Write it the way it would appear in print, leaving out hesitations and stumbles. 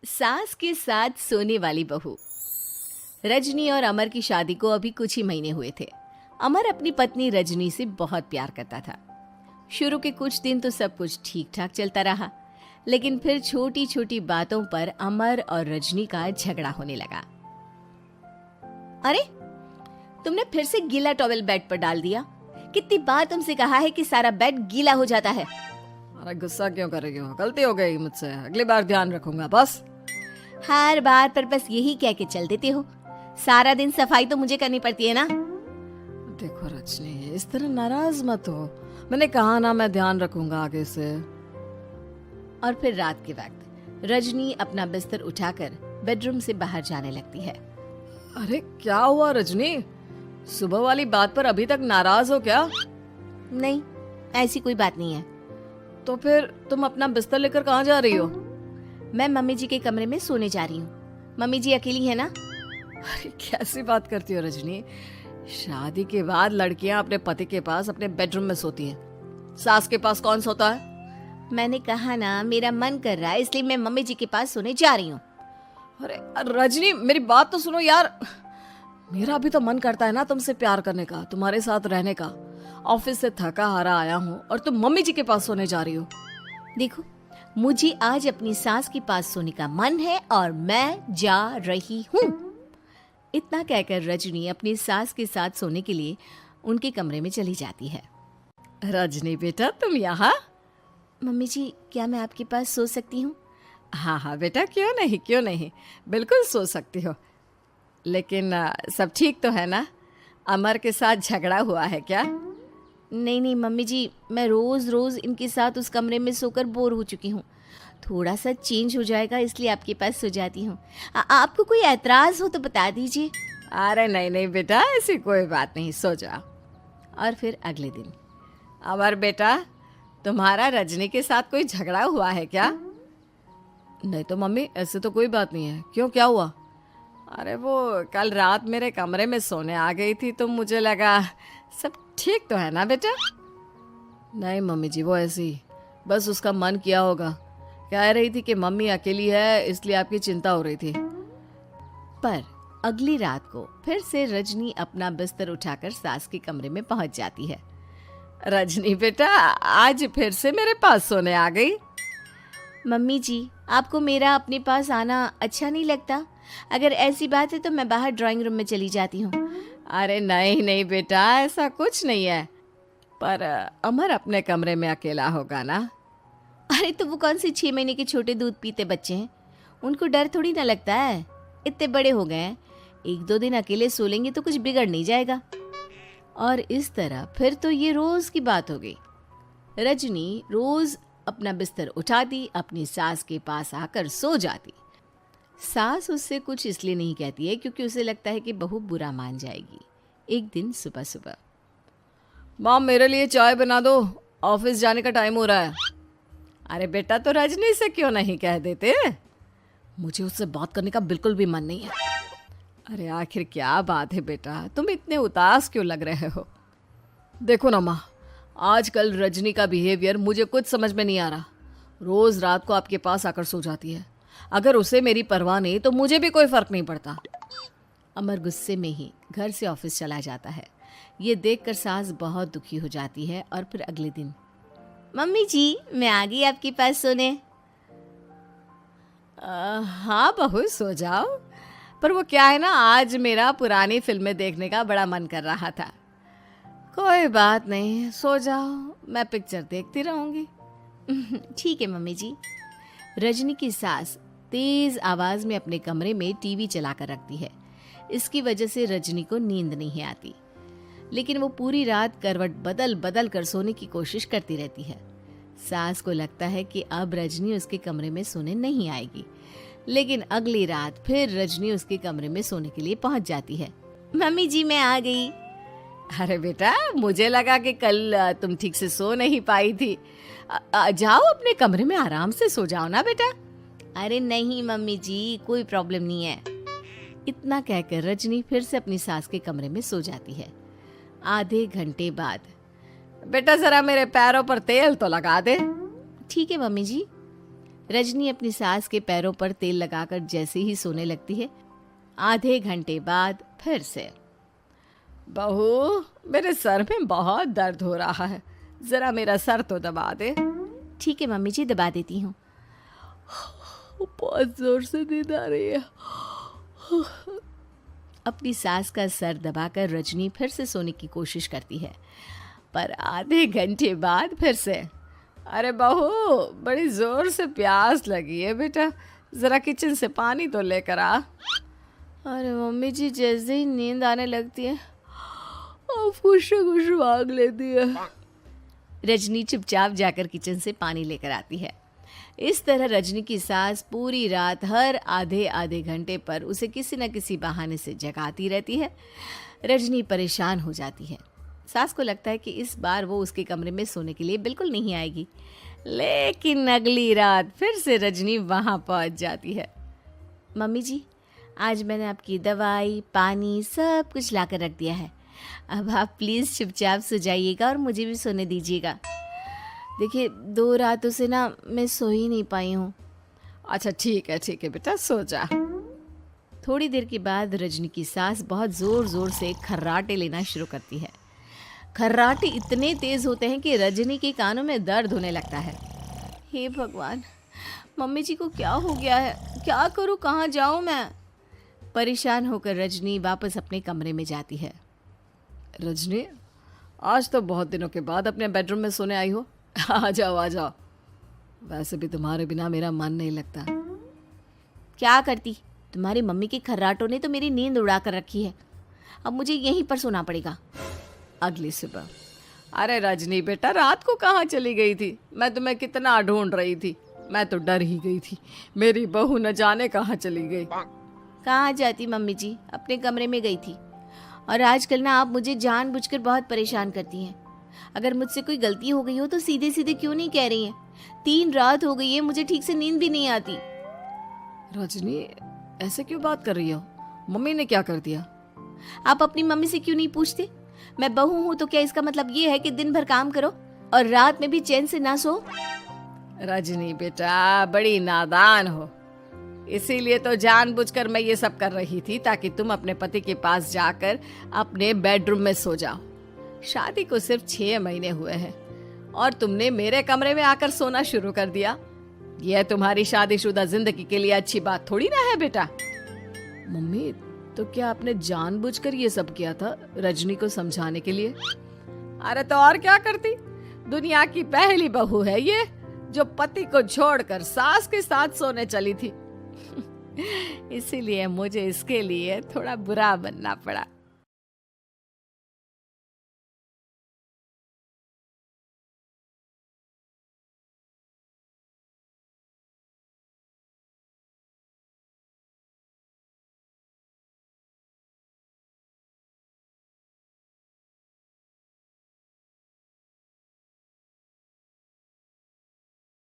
सास के साथ सोने वाली बहू। रजनी और अमर की शादी को अभी कुछ ही महीने हुए थे। अमर अपनी पत्नी रजनी से बहुत प्यार करता था। शुरू के कुछ दिन तो सब कुछ ठीक ठाक चलता रहा, लेकिन फिर छोटी छोटी बातों पर अमर और रजनी का झगड़ा होने लगा। अरे, तुमने फिर से गीला टॉवेल बेड पर डाल दिया। कितनी बार तुमसे कहा है कि सारा बेड गीला हो जाता है। अरे गुस्सा क्यों कर रही हो? गलती हो गई मुझसे, अगली बार ध्यान रखूंगा। बस हर बार पर बस यही कह के चल देते हो। सारा दिन सफाई तो मुझे करनी पड़ती है ना। देखो रजनी, इस तरह नाराज मत हो। मैंने कहा ना, मैं ध्यान रखूंगा आगे से। और फिर रात के वक्त रजनी अपना बिस्तर उठाकर बेडरूम से बाहर जाने लगती है। अरे क्या हुआ रजनी? सुबह वाली बात पर अभी तक नाराज हो क्या? नहीं, ऐसी कोई बात नहीं है। तो फिर तुम अपना बिस्तर लेकर कहाँ जा रही हो? मैं मम्मी जी के कमरे में सोने जा रही हूँ। मम्मी जी अकेली है ना। अरे कैसी बात करती हो रजनी? शादी के बाद लड़कियां अपने पति के पास अपने बेडरूम में सोती हैं। सास के पास कौन सोता है? मैंने कहा ना, मेरा मन कर रहा है इसलिए मैं मम्मी जी के पास सोने जा रही हूँ। अरे रजनी, मेरी बात तो सुनो यार। मेरा भी तो मन करता है ना तुमसे प्यार करने का, तुम्हारे साथ रहने का। ऑफिस से थका हारा आया हूँ और तुम मम्मी जी के पास सोने जा रही हो। देखो, मुझे आज अपनी सास के पास सोने का मन है और मैं जा रही हूँ। इतना कहकर रजनी अपनी सास के साथ सोने के लिए उनके कमरे में चली जाती है। रजनी बेटा, तुम यहाँ? मम्मी जी, क्या मैं आपके पास सो सकती हूँ? हाँ हाँ बेटा, क्यों नहीं, क्यों नहीं, बिल्कुल सो सकती हो। लेकिन सब ठीक तो है ना? अमर के साथ झगड़ा हुआ है क्या? नहीं नहीं मम्मी जी, मैं रोज रोज इनके साथ उस कमरे में सोकर बोर हो चुकी हूँ। थोड़ा सा चेंज हो जाएगा इसलिए आपके पास सो जाती हूँ। आपको कोई एतराज हो तो बता दीजिए। अरे नहीं नहीं बेटा, ऐसी कोई बात नहीं, सो जाओ। और फिर अगले दिन। अमर बेटा, तुम्हारा रजनी के साथ कोई झगड़ा हुआ है क्या? नहीं तो मम्मी, ऐसे तो कोई बात नहीं है। क्यों, क्या हुआ? अरे वो कल रात मेरे कमरे में सोने आ गई थी तो मुझे लगा सब ठीक तो है ना बेटा? नहीं मम्मी जी, वो ऐसी बस उसका मन किया होगा। कह रही थी कि मम्मी अकेली है इसलिए आपकी चिंता हो रही थी। पर अगली रात को फिर से रजनी अपना बिस्तर उठाकर सास के कमरे में पहुंच जाती है। रजनी बेटा, आज फिर से मेरे पास सोने आ गई। मम्मी जी, आपको मेरा अपने पास आना अच्छा नहीं लगता? अगर ऐसी बात है तो मैं बाहर ड्राइंग रूम में चली जाती हूँ। अरे नहीं नहीं बेटा, ऐसा कुछ नहीं है। पर अमर अपने कमरे में अकेला होगा ना? अरे तो वो कौन से 6 महीने के छोटे दूध पीते बच्चे हैं, उनको डर थोड़ी ना लगता है। इतने बड़े हो गए हैं, 1-2 दिन अकेले सो लेंगे तो कुछ बिगड़ नहीं जाएगा। और इस तरह फिर तो ये रोज की बात हो गई। रजनी रोज अपना बिस्तर उठाती, अपनी सास के पास आकर सो जाती। सास उससे कुछ इसलिए नहीं कहती है क्योंकि उसे लगता है कि बहू बुरा मान जाएगी। एक दिन सुबह सुबह, माँ मेरे लिए चाय बना दो, ऑफिस जाने का टाइम हो रहा है। अरे बेटा, तो रजनी से क्यों नहीं कह देते? मुझे उससे बात करने का बिल्कुल भी मन नहीं है। अरे आखिर क्या बात है बेटा, तुम इतने उदास क्यों लग रहे हो? देखो ना माँ, आजकल रजनी का बिहेवियर मुझे कुछ समझ में नहीं आ रहा। रोज रात को आपके पास आकर सो जाती है। अगर उसे मेरी परवाह नहीं तो मुझे भी कोई फर्क नहीं पड़ता। अमर गुस्से में ही घर से ऑफिस चला जाता है। ये देखकर सास बहुत दुखी हो जाती है। और फिर अगले दिन, मम्मी जी, मैं आ गई आपके पास सोने। हाँ बहू, सो जाओ। पर वो क्या है ना, आज मेरा पुरानी फिल्में देखने का बड़ा मन कर रहा था। कोई बात नहीं, सो जाओ, मैं पिक्चर देखती रहूंगी। ठीक है मम्मी जी। रजनी की सास तेज आवाज में अपने कमरे में टीवी चलाकर रखती है। इसकी वजह से रजनी को नींद नहीं आती, लेकिन वो पूरी रात करवट बदल बदल कर सोने की कोशिश करती रहती है। सास को लगता है कि अब रजनी उसके कमरे में सोने नहीं आएगी, लेकिन अगली रात फिर रजनी उसके कमरे में सोने के लिए पहुंच जाती है। मम्मी जी, मैं आ गई। अरे बेटा, मुझे लगा कि कल तुम ठीक से सो नहीं पाई थी। जाओ अपने कमरे में आराम से सो जाओ ना बेटा। अरे नहीं मम्मी जी, कोई प्रॉब्लम नहीं है। इतना कहकर रजनी फिर से अपनी सास के कमरे में सो जाती है। आधे घंटे बाद, बेटा जरा मेरे पैरों पर तेल तो लगा दे। ठीक है मम्मी जी। रजनी अपनी सास के पैरों पर तेल लगाकर जैसे ही सोने लगती है, आधे घंटे बाद फिर से। बहू, मेरे सर में बहुत दर्द हो रहा है, जरा मेरा सर तो दबा दे। ठीक है मम्मी जी, दबा देती हूँ। बहुत जोर से नींद आ रही है। अपनी सास का सर दबाकर रजनी फिर से सोने की कोशिश करती है, पर आधे घंटे बाद फिर से। अरे बहू, बड़ी जोर से प्यास लगी है बेटा, जरा किचन से पानी तो लेकर आ। अरे मम्मी जी, जैसे ही नींद आने लगती है कुछ मांग लेती है। रजनी चुपचाप जाकर किचन से पानी लेकर आती है। इस तरह रजनी की सास पूरी रात हर आधे आधे घंटे पर उसे किसी न किसी बहाने से जगाती रहती है। रजनी परेशान हो जाती है। सास को लगता है कि इस बार वो उसके कमरे में सोने के लिए बिल्कुल नहीं आएगी, लेकिन अगली रात फिर से रजनी वहाँ पहुँच जाती है। मम्मी जी, आज मैंने आपकी दवाई, पानी सब कुछ लाकर रख दिया है। अब आप प्लीज़ चुपचाप सो जाइएगा और मुझे भी सोने दीजिएगा। देखिए, 2 रातों से ना मैं सो ही नहीं पाई हूँ। अच्छा ठीक है बेटा, सो जा। थोड़ी देर के बाद रजनी की सास बहुत ज़ोर ज़ोर से खर्राटे लेना शुरू करती है। खर्राटे इतने तेज़ होते हैं कि रजनी के कानों में दर्द होने लगता है। हे भगवान, मम्मी जी को क्या हो गया है? क्या करूँ, कहाँ जाऊँ मैं? परेशान होकर रजनी वापस अपने कमरे में जाती है। रजनी, आज तो बहुत दिनों के बाद अपने बेडरूम में सोने आई हो। आ जाओ। वैसे भी तुम्हारे बिना मेरा मन नहीं लगता। क्या करती, तुम्हारी मम्मी के खर्राटों ने तो मेरी नींद उड़ा कर रखी है। अब मुझे यहीं पर सोना पड़ेगा। अगली सुबह। अरे रजनी बेटा, रात को कहाँ चली गई थी? मैं तुम्हें कितना ढूंढ रही थी, मैं तो डर ही गई थी। मेरी बहू न जाने कहाँ चली गई। कहाँ जाती मम्मी जी, अपने कमरे में गई थी। और आजकल ना आप मुझे जानबूझकर बहुत परेशान करती हैं। अगर मुझसे कोई गलती हो गई हो तो सीधे सीधे क्यों नहीं कह रही हैं? 3 रात हो गई है, मुझे ठीक से नींद भी नहीं आती। रजनी, ऐसे क्यों बात कर रही हो? मम्मी ने क्या कर दिया? आप अपनी मम्मी से क्यों नहीं पूछते? मैं बहू हूँ तो क्या इसका मतलब ये है कि दिन भर काम करो और रात में भी चैन से ना सो? रजनी बेटा, बड़ी नादान हो। इसीलिए तो जानबूझकर मैं ये सब कर रही थी, ताकि तुम अपने पति के पास जाकर अपने बेडरूम में सो जाओ। शादी को सिर्फ 6 महीने हुए हैं और तुमने मेरे कमरे में आकर सोना शुरू कर दिया। यह तुम्हारी शादीशुदा जिंदगी के लिए अच्छी बात थोड़ी ना है बेटा। मम्मी, तो क्या आपने जानबूझकर ये सब किया था रजनी को समझाने के लिए? अरे तो और क्या करती? दुनिया की पहली बहू है ये, जो पति को छोड़कर सास के साथ सोने चली थी। इसीलिए मुझे इसके लिए थोड़ा बुरा बनना पड़ा।